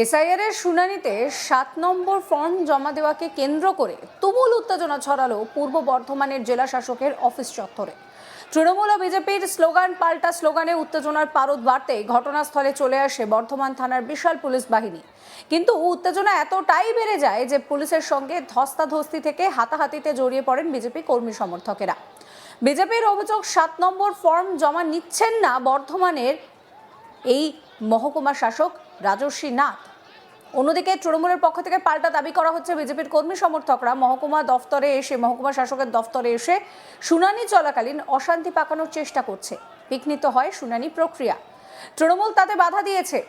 SIR এর শুনানিতে ৭ নম্বর form জমা দেওয়াকে কেন্দ্র করে তুমুল উত্তেজনা ছড়ালো পূর্ব বর্ধমানের জেলা শাসকের অফিস চত্বরে। তৃণমূল ও বিজেপির স্লোগান পাল্টা স্লোগানে উত্তেজনার পারদ বাড়তে ঘটনাস্থলে চলে আসে বর্ধমান থানার বিশাল পুলিশ বাহিনী। কিন্তু উত্তেজনা এতটাই বেড়ে যায় যে পুলিশের সঙ্গে ধস্তাধস্তি থেকে হাতাহাতিতে জড়িয়ে পড়েন বিজেপি কর্মী সমর্থকেরা। বিজেপির অভিযোগ ৭ নম্বর ফর্ম জমা নিচ্ছেন না বর্ধমানের এই মহকুমা শাসক রাজর্ষি নাথ। অন্যদিকে তৃণমূলের পক্ষ থেকে পাল্টা দাবি করা হচ্ছে বিজেপির কর্মী সমর্থকরা মহকুমা শাসকের দফতরে এসে শুনানি চলাকালীন অশান্তি পাকানোর চেষ্টা করছে। বিঘ্নিত হয় শুনানি প্রক্রিয়া। তৃণমূল তাতে বাধা দিয়েছে।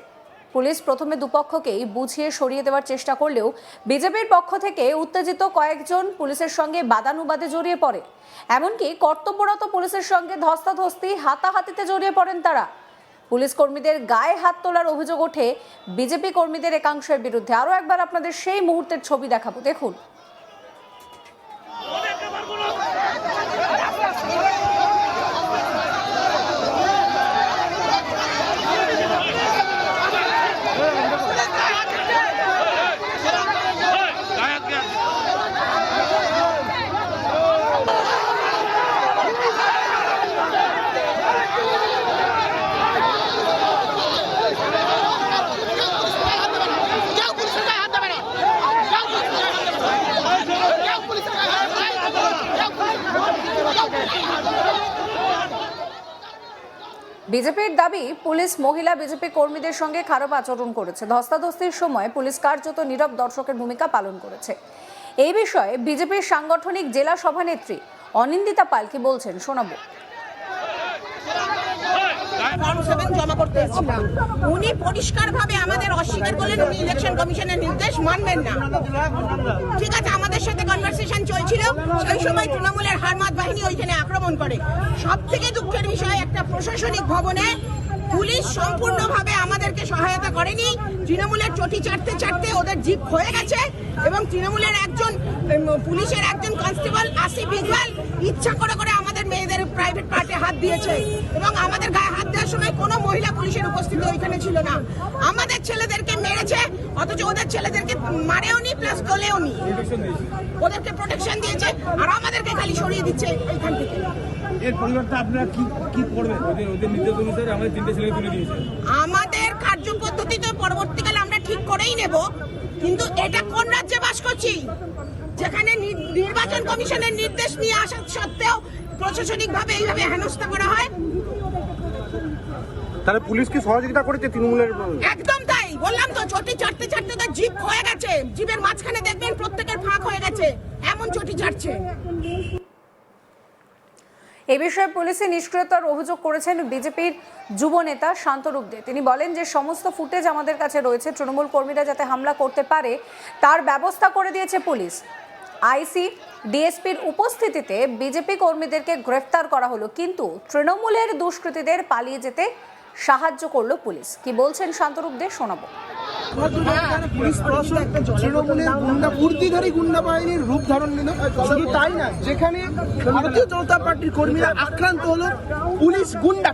পুলিশ প্রথমে দুপক্ষকেই বুঝিয়ে সরিয়ে দেওয়ার চেষ্টা করলেও বিজেপির পক্ষ থেকে উত্তেজিত কয়েকজন পুলিশের সঙ্গে বাদানুবাদে জড়িয়ে পড়ে। এমনকি কর্তব্যরত পুলিশের সঙ্গে ধস্তাধস্তি হাতাহাতিতে জড়িয়ে পড়েন তারা। পুলিশ কর্মীদের গায়ে হাত তোলার অভিযোগ ওঠে বিজেপি কর্মীদের একাংশের বিরুদ্ধে। আরও একবার আপনাদের সেই মুহূর্তের ছবি দেখাবো, দেখুন। বিজেপির দাবি, পুলিশ মহিলা বিজেপি কর্মীদের সঙ্গে খারাপ আচরণ করেছে। ধস্তাধস্তির সময় পুলিশ কার্যত নীরব দর্শকের ভূমিকা পালন করেছে। এই বিষয়ে বিজেপির সাংগঠনিক জেলা সভানেত্রী অনিন্দিতা পাল কি বলছেন শোনাবো। জমা করতে এসেছিলাম, উনি পরিষ্কারভাবে আমাদের অস্বীকার করলেন, উনি ইলেকশন কমিশনের নির্দেশ মানবেন না। ঠিক আছে, আমাদের সাথে কনভারসেশন চলছিল, সেই সময় তৃণমূলের হারমাত বাহিনী ওইখানে আক্রমণ করে। সব থেকে দুঃখের বিষয়, একটা প্রশাসনিক ভবনে পুলিশ সম্পূর্ণভাবে আমাদেরকে সহায়তা করেনি। তৃণমূলের চটি চাটতে চাটতে ওদের জিপ হয়ে গেছে এবং তৃণমূলের পুলিশের একজন কনস্টেবল আসিফ ইকবাল ইচ্ছা করে করে আমাদের মেয়েদের প্রাইভেট পার্টে হাত দিয়েছে এবং আমাদের গায়ে হাত দেওয়ার সময় কোনো মহিলা পুলিশের উপস্থিতি ওইখানে ছিল না। আমাদের ছেলেদেরকে মেরেছে, অথচ ওদের ছেলেদেরকে মারেও নি, প্লাস তোলেও নি, ওদেরকে প্রোটেকশন দিয়েছে আর আমাদেরকে খালি সরিয়ে দিচ্ছে এইখান থেকে। এর পরিবর্তে আপনারা কি করবেন? ওদের নির্দেশ অনুসারে আমাদের 3টে ছেলে তুলে দিয়েছে। আমাদের কার্যপদ্ধতি তো পরবর্তীকালে আমরা ঠিক করেই নেব, কিন্তু এটা কোন রাজ্যে বাস করছি যেখানে নির্বাচন কমিশনের নির্দেশ নিয়ে আসা সত্ত্বেও প্রশাসনিকভাবে এইভাবে হেনস্থা করা হয়? তাহলে পুলিশকে সহযোগিতা করেছে তৃণমূলের? একদম তাই, বললাম তো, চটি চাটতে চাটতে তো জিপ হয়ে গেছে, জিপের মাঝখানে দেখবেন প্রত্যেকের ফাঁক হয়ে গেছে, এমন চটি চাটছে। এ বিষয়ে পুলিশে নিষ্ক্রিয়তার অভিযোগ করেছেন বিজেপির যুব নেতা শান্তরূপ দে। তিনি বলেন যে সমস্ত ফুটেজ আমাদের কাছে রয়েছে, তৃণমূল কর্মীরা যাতে হামলা করতে পারে তার ব্যবস্থা করে দিয়েছে পুলিশ। আইসি ডিএসপির উপস্থিতিতে বিজেপি কর্মীদেরকে গ্রেফতার করা হলো, কিন্তু তৃণমূলের দুষ্কৃতীদের পালিয়ে যেতে সাহায্য করলো পুলিশ। কি বলছেন শান্তরূপ দে শোনাবো। তৃণমূলের গুন্ডা বাহিনীর রূপ ধারণ নিল। শুধু তাই না, যেখানে ভারতীয় জনতা পার্টির কর্মীরা আক্রান্ত হলো,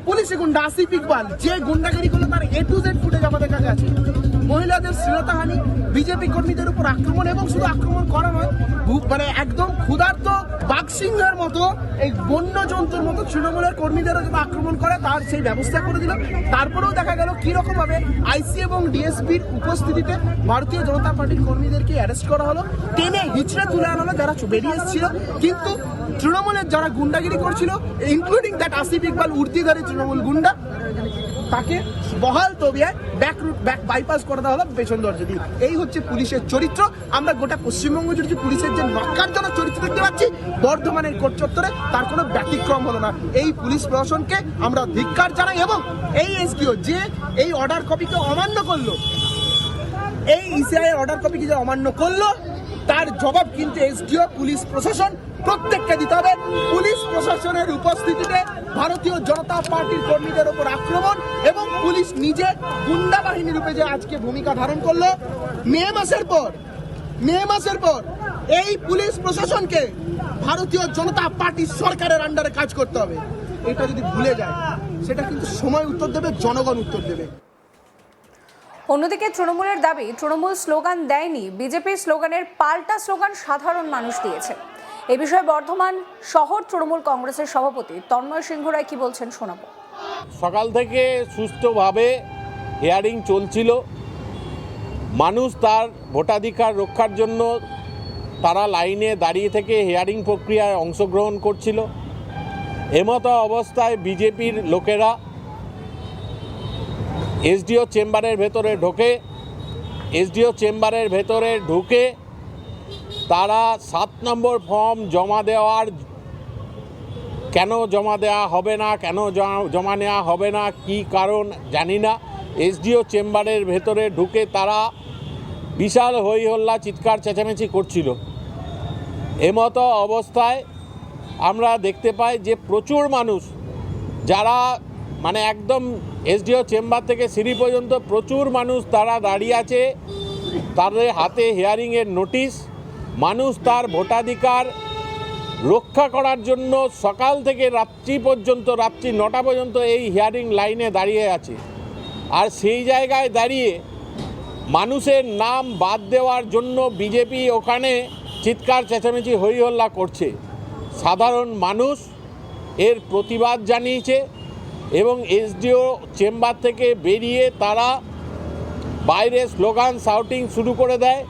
পুলিশে গুন্ডা আসিফ ইকবাল যে গুন্ডাগিরি করলো তার A to Z ফুটেজ আমাদের কাছে আছে। মহিলাদের শ্লীলতাহানি, বিজেপি কর্মীদের উপর আক্রমণ, এবং শুধু আক্রমণ করা নয়, মানে একদম ক্ষুধার্ত বাঘসিংহের মতো, এই বন্য জন্তুর মতো তৃণমূলের কর্মীদেরও যদি আক্রমণ করে তার সেই ব্যবস্থা করে দিল। তারপরেও দেখা গেল কিরকম ভাবে আইসি এবং ডিএসপির উপস্থিতিতে ভারতীয় জনতা পার্টির কর্মীদেরকে অ্যারেস্ট করা হলো, টেনে হিচড়ে তুলে আনা হলো যারা বেরিয়ে এসেছিল। কিন্তু তৃণমূলের যারা গুন্ডাগিরি করছিল, ইনক্লুডিং দ্যাট আসিফ ইকবাল উর্দিধারী তৃণমূল গুন্ডা, তাকে বহাল তবিয়ায় ব্যাক বাইপাস করে দেওয়া হলো পেছন দরজা দিয়ে। এই হচ্ছে পুলিশের চরিত্র। আমরা গোটা পশ্চিমবঙ্গ জুড়ে পুলিশের যে নক্কারজনক চরিত্র দেখতে পাচ্ছি বর্ধমানের কোর্ট চত্বরে, তার কোনো ব্যতিক্রম হলো না। এই পুলিশ প্রশাসনকে আমরা ধিক্কার জানাই এবং এই এসপিও যে এই অর্ডার কপিকে অমান্য করলো, এই ইসিআই অর্ডার কপিকে যে অমান্য করলো, তার জবাব কিন্তু এসডিও পুলিশ প্রশাসন প্রত্যেককে দিতে হবে। পুলিশ প্রশাসনের উপস্থিতিতে ভারতীয় জনতা পার্টির কর্মীদের উপর আক্রমণ এবং পুলিশ নিজে গুন্ডা বাহিনী রূপে যে আজকে ভূমিকা ধারণ করলো, মে মাসের পর এই পুলিশ প্রশাসনকে ভারতীয় জনতা পার্টির সরকারের আন্ডারে কাজ করতে হবে। এটা যদি ভুলে যায়, সেটা কিন্তু সময় উত্তর দেবে, জনগণ উত্তর দেবে। অন্যদিকে তৃণমূলের দাবি, তৃণমূল স্লোগান দেয়নি, বিজেপির স্লোগানের পাল্টা স্লোগান সাধারণ মানুষ দিয়েছে। এ বিষয়ে বর্ধমান শহর তৃণমূল কংগ্রেসের সভাপতি তন্ময় সিংহ রায় কি বলছেন শোনাবো। সকাল থেকে সুষ্ঠুভাবে হিয়ারিং চলছিল। মানুষ তার ভোটাধিকার রক্ষার জন্য তারা লাইনে দাঁড়িয়ে থেকে হিয়ারিং প্রক্রিয়ায় অংশগ্রহণ করছিল। এমতো অবস্থায় বিজেপির লোকেরা এসডিও চেম্বারের ভেতরে ঢুকে তারা 7 নম্বর ফর্ম জমা দেওয়ার কেন জমা দেওয়া হবে না, কেন জমা নেওয়া হবে না, কি কারণ জানি না, এসডিও চেম্বারের ভেতরে ঢুকে তারা বিশাল হই হল্লা চিৎকার চেঁচামেচি করছিল। এমতো অবস্থায় আমরা দেখতে পাই যে প্রচুর মানুষ, যারা মানে একদম এসডিও চেম্বার থেকে সিঁড়ি পর্যন্ত প্রচুর মানুষ তারা দাঁড়িয়ে আছে, তাদের হাতে হিয়ারিংয়ের নোটিশ। মানুষ তার ভোটাধিকার রক্ষা করার জন্য সকাল থেকে রাত্রি 9টা পর্যন্ত এই হিয়ারিং লাইনে দাঁড়িয়ে আছে। আর সেই জায়গায় দাঁড়িয়ে মানুষের নাম বাদ দেওয়ার জন্য বিজেপি ওখানে চিৎকার চেঁচামেচি হই হল্লা করছে। সাধারণ মানুষ এর প্রতিবাদ জানিয়েছে এবং এসডিও চেম্বার থেকে বেরিয়ে তারা বাইরে স্লোগান শাউটিং শুরু করে দেয়।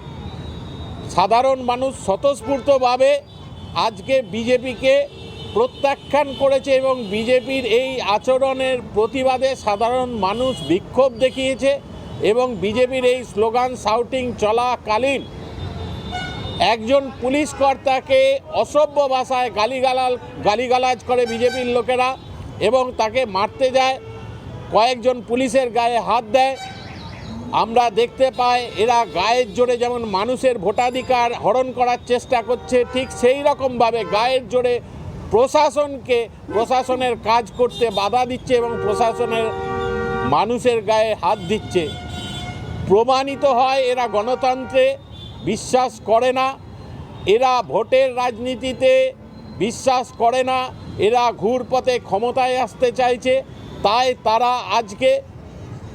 সাধারণ মানুষ স্বতঃস্ফূর্তভাবে আজকে বিজেপিকে প্রত্যাখ্যান করেছে এবং বিজেপির এই আচরণের প্রতিবাদে সাধারণ মানুষ বিক্ষোভ দেখিয়েছে এবং বিজেপির এই স্লোগান শাউটিং চলাকালীন একজন পুলিশ কর্তাকে অসভ্য ভাষায় গালিগালাজ করে বিজেপির লোকেরা এবং তাকে মারতে যায়, কয়েকজন পুলিশের গায়ে হাত দেয়। আমরা দেখতে পাই এরা গায়ের জোরে যেমন মানুষের ভোটাধিকার হরণ করার চেষ্টা করছে, ঠিক সেই রকমভাবে গায়ের জোরে প্রশাসনের কাজ করতে বাধা দিচ্ছে এবং প্রশাসনের মানুষের গায়ে হাত দিচ্ছে। প্রমাণিত হয় এরা গণতন্ত্রে বিশ্বাস করে না, এরা ভোটের রাজনীতিতে বিশ্বাস করে না, এরা ঘুরপথে ক্ষমতায় আসতে চাইছে, তাই তারা আজকে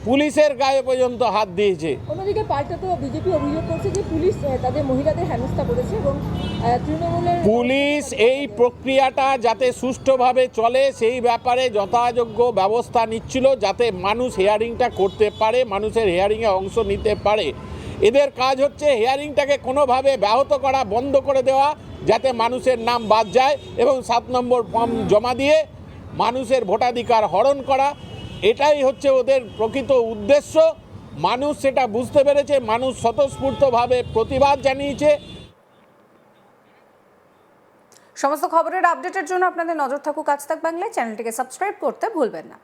পুলিশের গায়ে পর্যন্ত হাত দিয়েছে। অন্যদিকে পাল্টা তো বিজেপি অভিযোগ করছে যে পুলিশ তাদের মহিলাদের হেনস্থা করেছে এবং তৃণমূলের পুলিশ এই প্রক্রিয়াটা যাতে সুষ্ঠুভাবে চলে সেই ব্যাপারে যথাযোগ্য ব্যবস্থা নিচ্ছিল, যাতে মানুষ হিয়ারিংটা করতে পারে, মানুষের হিয়ারিংয়ে অংশ নিতে পারে। এদের কাজ হচ্ছে হিয়ারিংটাকে কোনোভাবে ব্যাহত করা, বন্ধ করে দেওয়া, যাতে মানুষের নাম বাদ যায় এবং 7 নম্বর ফর্ম জমা দিয়ে মানুষের ভোটাধিকার হরণ করা। এটাই হচ্ছে ওদের প্রকৃত উদ্দেশ্য। মানুষ সেটা বুঝতে পেরেছে, মানুষ স্বতঃস্ফূর্তভাবে প্রতিবাদ জানিয়েছে। সমস্ত খবরের আপডেটের জন্য আপনাদের নজর থাকুক আজ তাক বাংলায়। চ্যানেলটিকে সাবস্ক্রাইব করতে ভুলবেন না।